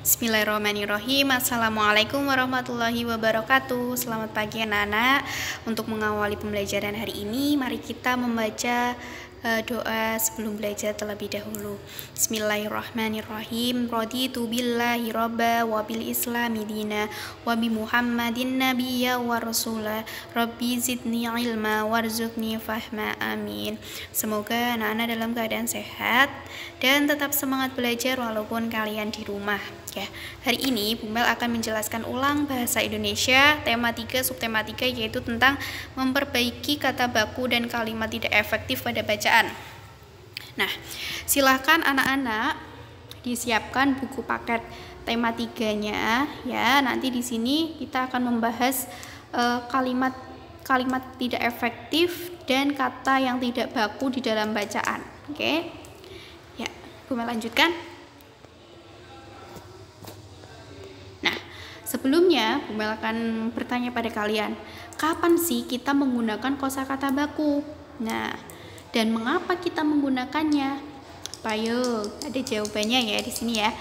Bismillahirrahmanirrahim. Assalamualaikum warahmatullahi wabarakatuh. Selamat pagi anak-anak. Untuk mengawali pembelajaran hari ini, mari kita membaca doa sebelum belajar terlebih dahulu. Bismillahirrahmanirrahim. Raditu billahi robba wa bil islami dina wa bi muhammadin nabiyya wa rasula. Rabbi zidni ilma warzuqni fahma. Amin. Semoga anak-anak dalam keadaan sehat dan tetap semangat belajar walaupun kalian di rumah. Ya, hari ini Bu Mel akan menjelaskan ulang bahasa Indonesia tema 3 subtema 3, yaitu tentang memperbaiki kata baku dan kalimat tidak efektif pada bacaan. Nah, silahkan anak-anak disiapkan buku paket tema 3-nya ya. Nanti di sini kita akan membahas kalimat tidak efektif dan kata yang tidak baku di dalam bacaan. Oke. Ya, Bu Mel lanjutkan. Sebelumnya, Bu Mel akan bertanya pada kalian, kapan sih kita menggunakan kosakata baku? Nah, dan mengapa kita menggunakannya? Ayo, ada jawabannya ya di sini ya.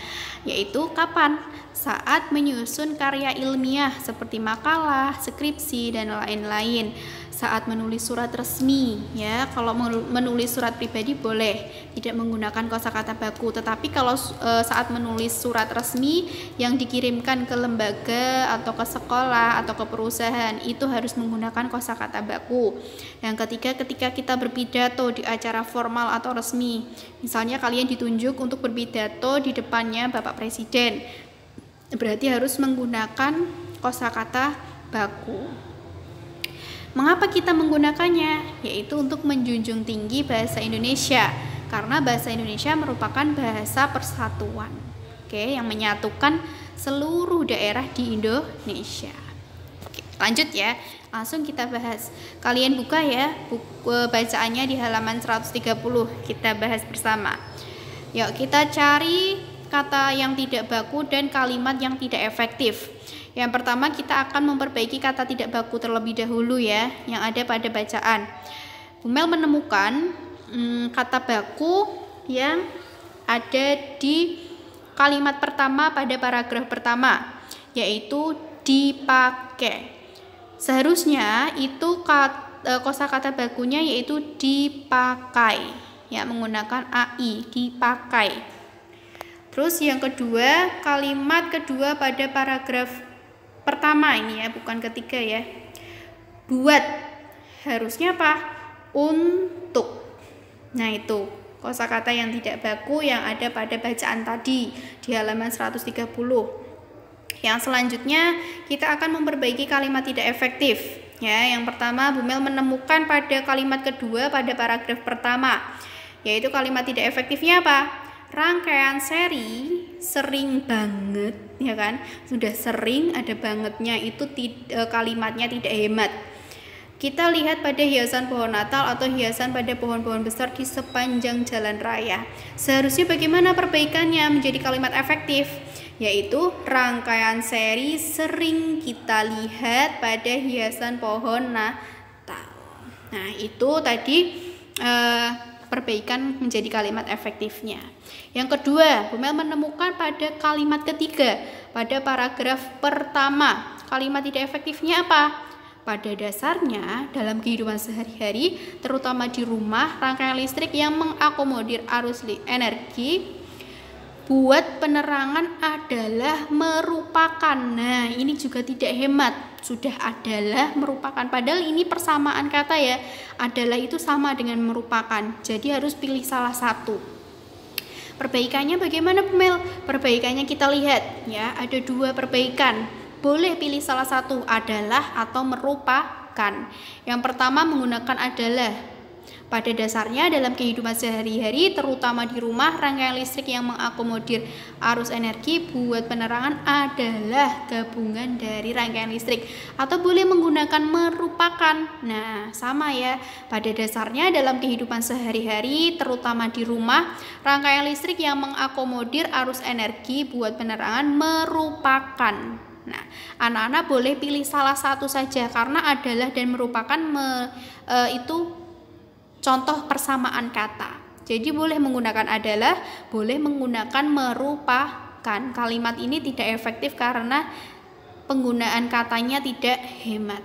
Yaitu kapan? Saat menyusun karya ilmiah seperti makalah, skripsi, dan lain-lain. Saat menulis surat resmi, ya. Kalau menulis surat pribadi boleh tidak menggunakan kosakata baku, tetapi kalau saat menulis surat resmi yang dikirimkan ke lembaga atau ke sekolah atau ke perusahaan, itu harus menggunakan kosakata baku. Yang ketiga, ketika kita berpidato di acara formal atau resmi, misalnya kalian ditunjuk untuk berpidato di depannya Bapak Presiden, berarti harus menggunakan kosakata baku. Mengapa kita menggunakannya? Yaitu untuk menjunjung tinggi bahasa Indonesia, karena bahasa Indonesia merupakan bahasa persatuan, yang menyatukan seluruh daerah di Indonesia. Lanjut ya, langsung kita bahas. Kalian buka ya buku bacaannya di halaman 130, kita bahas bersama. Yuk kita cari kata yang tidak baku dan kalimat yang tidak efektif. Yang pertama, kita akan memperbaiki kata tidak baku terlebih dahulu ya, yang ada pada bacaan. Bu Mel menemukan kata baku yang ada di kalimat pertama pada paragraf pertama, yaitu dipakai. Seharusnya itu kosakata bakunya yaitu dipakai, ya, menggunakan ai, dipakai. Terus yang kedua, kalimat kedua pada paragraf pertama ini ya, bukan ketiga ya. Buat, harusnya apa? Untuk. Nah, itu kosakata yang tidak baku yang ada pada bacaan tadi di halaman 130. Yang selanjutnya kita akan memperbaiki kalimat tidak efektif. Ya, yang pertama Bu Mel menemukan pada kalimat kedua pada paragraf pertama, yaitu kalimat tidak efektifnya apa? Rangkaian seri sering banget, ya kan? Sudah sering ada bangetnya, itu kalimatnya tidak hemat. Kita lihat pada hiasan pohon Natal atau hiasan pada pohon-pohon besar di sepanjang jalan raya. Seharusnya bagaimana perbaikannya menjadi kalimat efektif? Yaitu rangkaian seri sering kita lihat pada hiasan pohon Natal. Nah, itu tadi perbaikan menjadi kalimat efektifnya. Yang kedua, Bu Mel menemukan pada kalimat ketiga pada paragraf pertama, kalimat tidak efektifnya apa? Pada dasarnya dalam kehidupan sehari-hari, terutama di rumah, rangkaian listrik yang mengakomodir arus energi buat penerangan adalah merupakan. Nah, ini juga tidak hemat. Sudah adalah merupakan, padahal ini persamaan kata ya. Adalah itu sama dengan merupakan. Jadi harus pilih salah satu. Perbaikannya bagaimana, Bu Mel? Perbaikannya kita lihat ya, ada dua perbaikan. Boleh pilih salah satu, adalah atau merupakan. Yang pertama menggunakan adalah. Pada dasarnya dalam kehidupan sehari-hari, terutama di rumah, rangkaian listrik yang mengakomodir arus energi buat penerangan adalah gabungan dari rangkaian listrik. Atau boleh menggunakan merupakan. Nah, sama ya. Pada dasarnya dalam kehidupan sehari-hari, terutama di rumah, rangkaian listrik yang mengakomodir arus energi buat penerangan merupakan. Nah, anak-anak boleh pilih salah satu saja, karena adalah dan merupakan itu contoh persamaan kata. Jadi boleh menggunakan adalah, boleh menggunakan merupakan. menyatakan kalimat ini tidak efektif karena penggunaan katanya tidak hemat.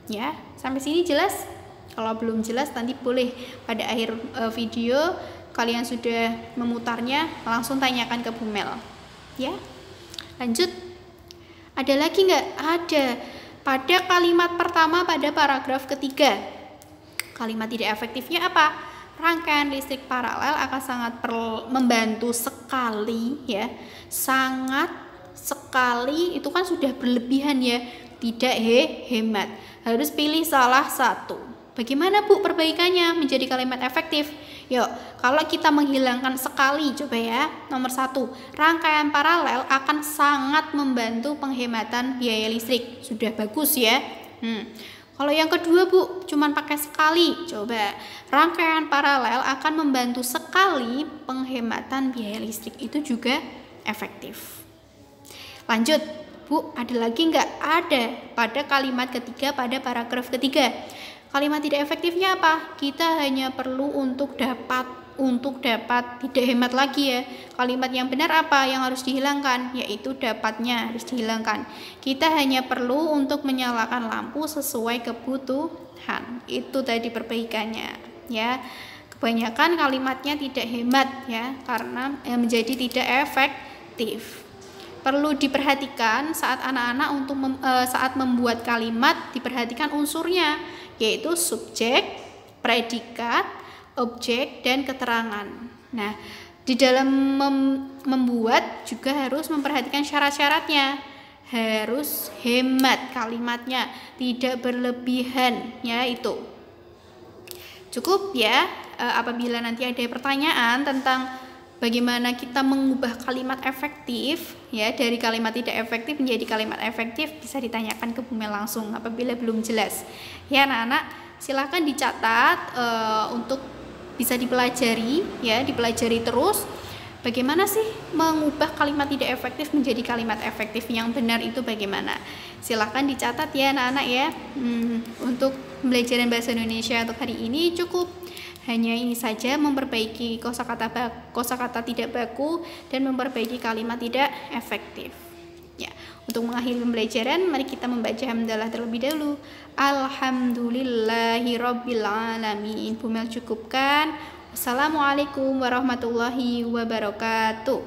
Ya, sampai sini jelas? Kalau belum jelas nanti boleh pada akhir video kalian sudah memutarnya langsung tanyakan ke Bu Mel. Ya, lanjut. Ada lagi nggak? Ada. Pada kalimat pertama pada paragraf ketiga, kalimat tidak efektifnya apa? Rangkaian listrik paralel akan sangat membantu sekali, ya, sangat sekali itu kan sudah berlebihan ya, tidak hemat. Harus pilih salah satu. Bagaimana Bu perbaikannya menjadi kalimat efektif? Yuk, kalau kita menghilangkan sekali, coba ya. Nomor 1, rangkaian paralel akan sangat membantu penghematan biaya listrik. Sudah bagus ya. Kalau yang kedua Bu, cuman pakai sekali. Coba, rangkaian paralel akan membantu sekali penghematan biaya listrik. Itu juga efektif. Lanjut, Bu, ada lagi nggak? Ada pada kalimat ketiga pada paragraf ketiga. Kalimat tidak efektifnya apa? Kita hanya perlu untuk dapat tidak hemat lagi ya. Kalimat yang benar apa yang harus dihilangkan? Yaitu dapatnya harus dihilangkan. Kita hanya perlu untuk menyalakan lampu sesuai kebutuhan. Itu tadi perbaikannya ya. Kebanyakan kalimatnya tidak hemat ya karena menjadi tidak efektif. Perlu diperhatikan saat anak-anak saat membuat kalimat, diperhatikan unsurnya, yaitu subjek, predikat, objek, dan keterangan. Nah, di dalam membuat juga harus memperhatikan syarat-syaratnya. Harus hemat kalimatnya, tidak berlebihan, ya itu. Cukup ya, apabila nanti ada pertanyaan tentang bagaimana kita mengubah kalimat efektif ya dari kalimat tidak efektif menjadi kalimat efektif, bisa ditanyakan ke Bu Mel langsung apabila belum jelas. Ya anak-anak, silakan dicatat untuk bisa dipelajari ya, dipelajari terus. Bagaimana sih mengubah kalimat tidak efektif menjadi kalimat efektif yang benar itu bagaimana? Silakan dicatat ya anak-anak ya. Untuk pembelajaran bahasa Indonesia untuk hari ini cukup. Hanya ini saja, memperbaiki kosakata tidak baku dan memperbaiki kalimat tidak efektif. Ya, untuk mengakhiri pembelajaran, mari kita membaca hamdalah terlebih dahulu. Alhamdulillahirabbil alamin. Bu Mel cukupkan. Wassalamualaikum warahmatullahi wabarakatuh.